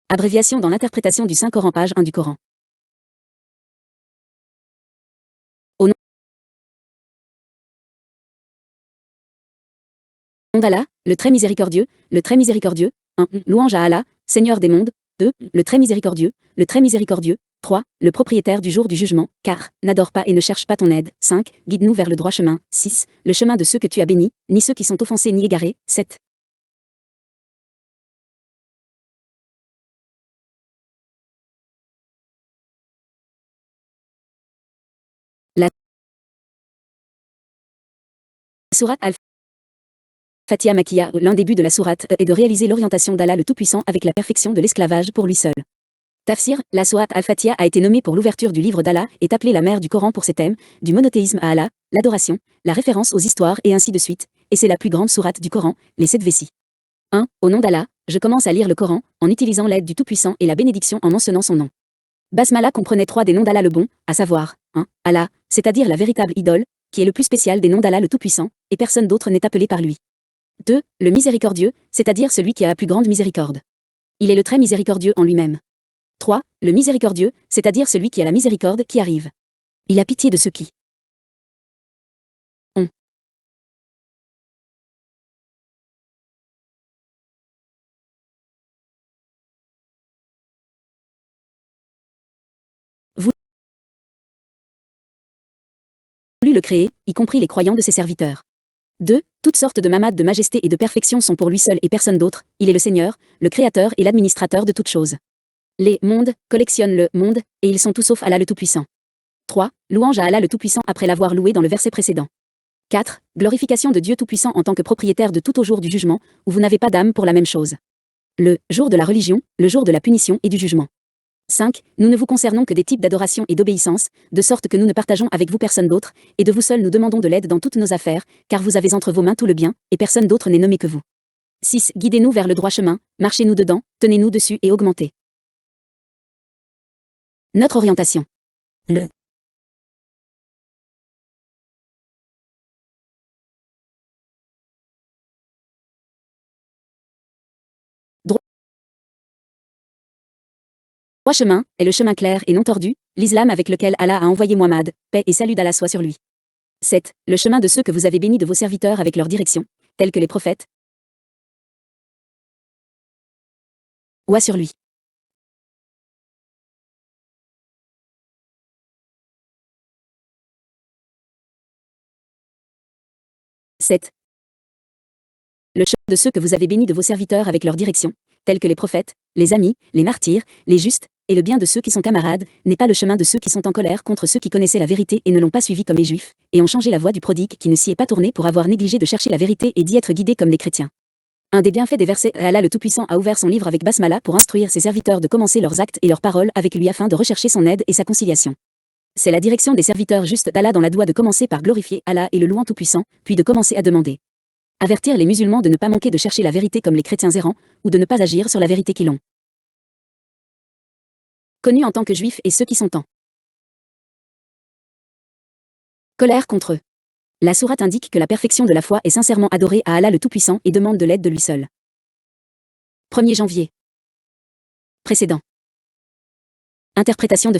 Abréviation dans l'interprétation du Saint-Coran, page 1 du Coran. Au nom d'Allah, le très miséricordieux, le très miséricordieux. 1. Louange à Allah, Seigneur des mondes. 2. Le très miséricordieux, le très miséricordieux. 3. Le propriétaire du jour du jugement, car n'adore pas et ne cherche pas ton aide. 5. Guide-nous vers le droit chemin. 6. Le chemin de ceux que tu as bénis, ni ceux qui sont offensés ni égarés. 7. La sourate Al-Fatiha Makkiya, l'un des buts de la sourate est de réaliser l'orientation d'Allah le Tout-Puissant avec la perfection de l'esclavage pour lui seul. Tafsir, la sourate Al-Fatiha a été nommée pour l'ouverture du livre d'Allah, est appelée la mère du Coran pour ses thèmes, du monothéisme à Allah, l'adoration, la référence aux histoires et ainsi de suite, et c'est la plus grande sourate du Coran, les 7 vessies. 1. Au nom d'Allah, je commence à lire le Coran, en utilisant l'aide du Tout-Puissant et la bénédiction en mentionnant son nom. Basmala comprenait 3 des noms d'Allah le Bon, à savoir 1. Allah, c'est-à-dire la véritable idole, qui est le plus spécial des noms d'Allah le Tout-Puissant, et personne d'autre n'est appelé par lui. 2. Le miséricordieux, c'est-à-dire celui qui a la plus grande miséricorde. Il est le très miséricordieux en lui-même. 3. Le miséricordieux, c'est-à-dire celui qui a la miséricorde qui arrive. Il a pitié de ceux qui ont voulu le créer, y compris les croyants de ses serviteurs. 2. Toutes sortes de mamades de majesté et de perfection sont pour lui seul et personne d'autre, il est le Seigneur, le Créateur et l'administrateur de toutes choses. Les mondes collectionnent le monde, et ils sont tous sauf Allah le Tout-Puissant. 3. Louange à Allah le Tout-Puissant après l'avoir loué dans le verset précédent. 4. Glorification de Dieu Tout-Puissant en tant que propriétaire de tout au jour du jugement, où vous n'avez pas d'âme pour la même chose. Le jour de la religion, le jour de la punition et du jugement. 5. Nous ne vous concernons que des types d'adoration et d'obéissance, de sorte que nous ne partageons avec vous personne d'autre, et de vous seul nous demandons de l'aide dans toutes nos affaires, car vous avez entre vos mains tout le bien, et personne d'autre n'est nommé que vous. 6. Guidez-nous vers le droit chemin, marchez-nous dedans, tenez-nous dessus et augmentez notre orientation. Le droit chemin est le chemin clair et non tordu, l'islam avec lequel Allah a envoyé Muhammad, paix et salut d'Allah soit sur lui. 7. Le chemin de ceux que vous avez bénis de vos serviteurs avec leur direction, tels que les prophètes. Ouah sur lui. 7. Le chemin de ceux que vous avez bénis de vos serviteurs avec leur direction, tels que les prophètes, les amis, les martyrs, les justes, et le bien de ceux qui sont camarades, n'est pas le chemin de ceux qui sont en colère contre ceux qui connaissaient la vérité et ne l'ont pas suivi comme les juifs, et ont changé la voie du prodigue qui ne s'y est pas tourné pour avoir négligé de chercher la vérité et d'y être guidé comme les chrétiens. Un des bienfaits des versets, Allah le Tout-Puissant a ouvert son livre avec Basmala pour instruire ses serviteurs de commencer leurs actes et leurs paroles avec lui afin de rechercher son aide et sa conciliation. C'est la direction des serviteurs justes d'Allah dans la doua de commencer par glorifier Allah et le louant Tout-Puissant, puis de commencer à demander. Avertir les musulmans de ne pas manquer de chercher la vérité comme les chrétiens errants, ou de ne pas agir sur la vérité qu'ils ont connue en tant que juifs et ceux qui sont en colère contre eux. La sourate indique que la perfection de la foi est sincèrement adorée à Allah le Tout-Puissant et demande de l'aide de lui seul. 1er janvier. Précédent. Interprétation de